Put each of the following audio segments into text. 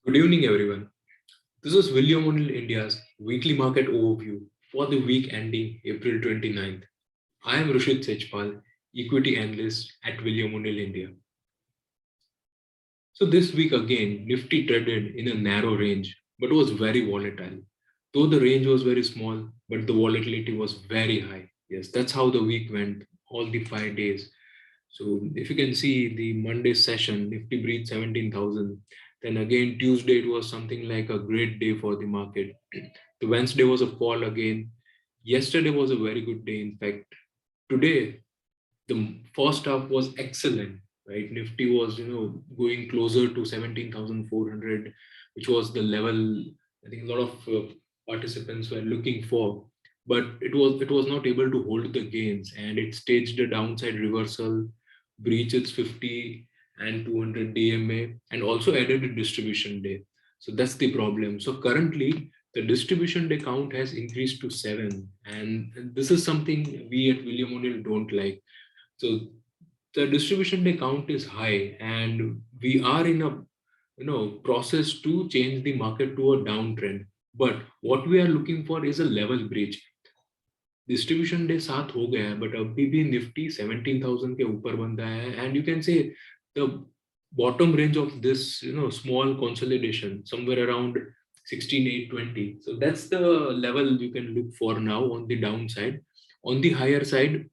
Good evening, everyone. This is William O'Neill India's weekly market overview for the week ending April 29th. I am Rushit Sechpal, equity analyst at William O'Neill India. So this week again, Nifty traded in a narrow range but was very volatile. Though the range was very small, but the volatility was very high. Yes, that's how the week went, all the 5 days. So if you can see the Monday session, Nifty breached 17,000. Then again, Tuesday, it was something like a great day for the market. The Wednesday was a fall again. Yesterday was a very good day. In fact, today, the first half was excellent, right? Nifty was, going closer to 17,400, which was the level I think a lot of participants were looking for. But it was not able to hold the gains, and it staged a downside reversal, breached its 50 and 200 DMA, and also added a distribution day. So that's the problem. So currently, the distribution day count has increased to 7, and this is something we at William O'Neill don't like. So the distribution day count is high, and we are in a process to change the market to a downtrend. But what we are looking for is a level breach. Distribution day 7 हो गया है, but अभी भी Nifty 17,000 के ऊपर बंदा है, and you can say the bottom range of this small consolidation somewhere around 16,820. So that's the level you can look for now on the downside. On the higher side,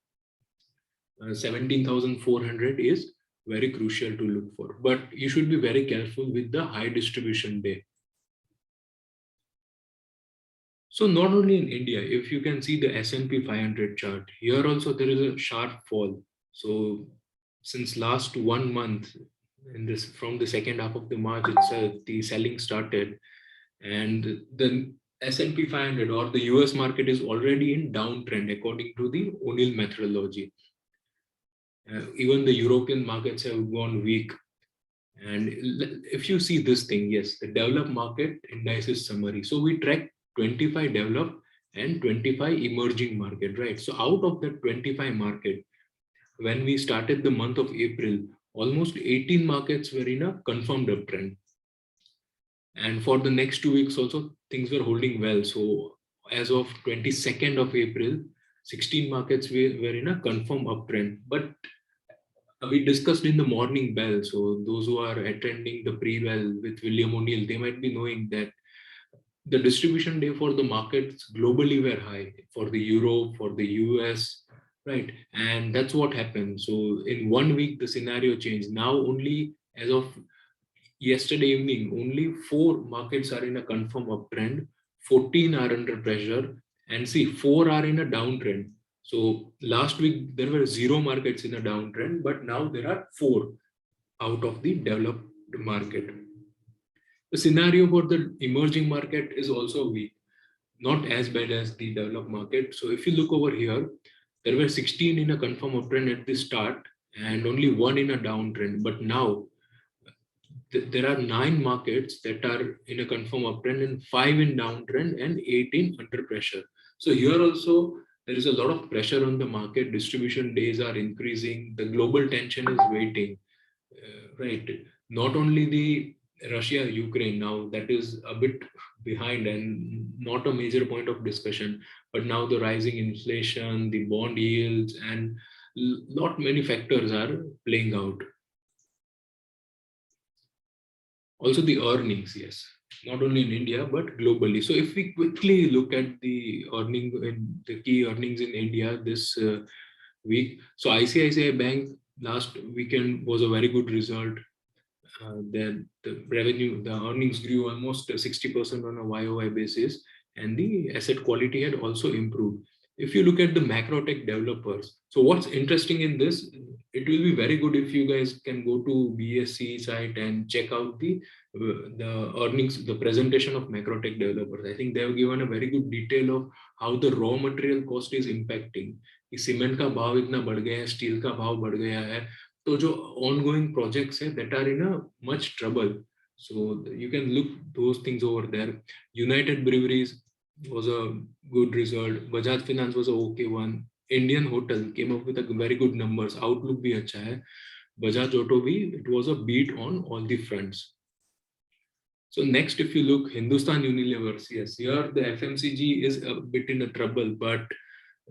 17,400 is very crucial to look for. But you should be very careful with the high distribution day. So not only in India, if you can see the S&P 500 chart, here also there is a sharp fall. So since last 1 month, in this from the second half of the March itself, the selling started, and the S&P 500 or the US market is already in downtrend according to the O'Neill methodology. Even the European markets have gone weak. And if you see this thing, yes, the developed market indices summary. So we track 25 developed and 25 emerging market, right? So out of the 25 market, when we started the month of April, almost 18 markets were in a confirmed uptrend. And for the next 2 weeks also, things were holding well. So as of 22nd of April, 16 markets were in a confirmed uptrend. But we discussed in the morning bell. So those who are attending the pre-bell with William O'Neill, they might be knowing that the distribution day for the markets globally were high for the Europe, for the US, right? And that's what happened. So in 1 week, the scenario changed. Now only as of yesterday evening, only 4 markets are in a confirm uptrend, 14 are under pressure, and see, 4 are in a downtrend. So last week there were 0 markets in a downtrend, but now there are 4 out of the developed market. The scenario for the emerging market is also weak, not as bad as the developed market. So if you look over here, there were 16 in a confirm uptrend at the start and only 1 in a downtrend. But now there are 9 markets that are in a confirm uptrend and 5 in downtrend and 18 under pressure. So here also there is a lot of pressure on the market. Distribution days are increasing. The global tension is waiting. Right. Not only the Russia Ukraine now, that is a bit behind and not a major point of discussion, but now the rising inflation, the bond yields, and not many factors are playing out. Also the earnings, yes, not only in India but globally. So if we quickly look at the the key earnings in India this week, so ICICI Bank last weekend was a very good result. The revenue, the earnings grew almost 60% on a YOY basis, and the asset quality had also improved. If you look at the macro tech developers, so what's interesting in this, it will be very good if you guys can go to BSC site and check out the earnings, the presentation of macro tech developers. I think they have given a very good detail of how the raw material cost is impacting. कि cement का भाव इतना बढ़ गया है, steel का भाव बढ़ गया है, तो जो ongoing projects है that are in a much trouble. So you can look those things over there. United Breweries was a good result. Bajaj Finance was a okay one. Indian Hotel came up with a very good numbers. Outlook भी अच्छा है. Bajaj Auto भी, it was a beat on all the fronts. So next, if you look, Hindustan Unilever, yes, here the FMCG is a bit in a trouble, but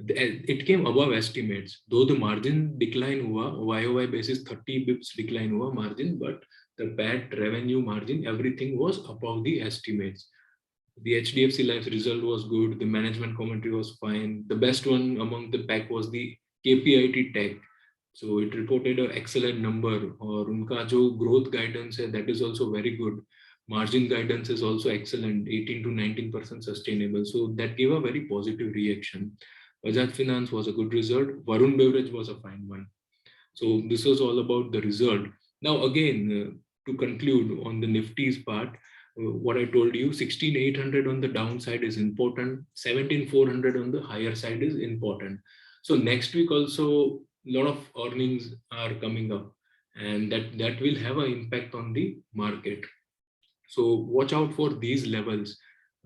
it came above estimates. Though the margin decline हुआ, YOY basis 30 bips decline हुआ margin, but the PAT revenue margin, everything was above the estimates. The HDFC Life result was good. The management commentary was fine. The best one among the pack was the KPIT Tech. So it reported an excellent number. और उनका जो growth guidance है, that is also very good. Margin guidance is also excellent, 18 to 19% sustainable. So that gave a very positive reaction. Bajaj Finance was a good result. Varun Beverage was a fine one. So this was all about the result. Now again, to conclude on the Nifty's part, what I told you, 16,800 on the downside is important, 17,400 on the higher side is important. So next week also, a lot of earnings are coming up, and that will have an impact on the market. So watch out for these levels,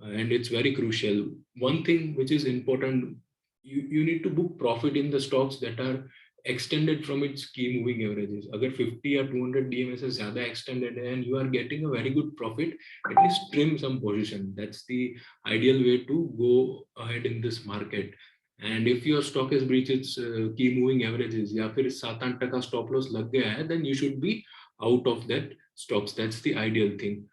and it's very crucial. One thing which is important, you need to book profit in the stocks that are extended from its key moving averages. Agar 50 or 200 DMS is zyada extended है and you are getting a very good profit, at least trim some position. That's the ideal way to go ahead in this market. And if your stock has breached its key moving averages या फिर 7-8% stop loss लग गया है, then you should be out of that stocks. That's the ideal thing.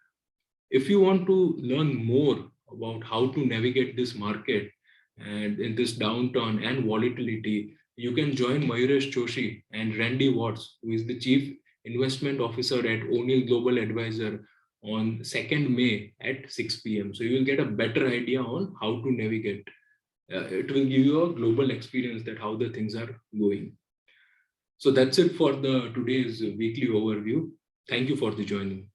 If you want to learn more about how to navigate this market and in this downturn and volatility, you can join Mayuresh Joshi and Randy Watts, who is the Chief Investment Officer at O'Neill Global Advisor, on 2nd May at 6 p.m. So you will get a better idea on how to navigate. It will give you a global experience that how the things are going. So that's it for the today's weekly overview. Thank you for the joining.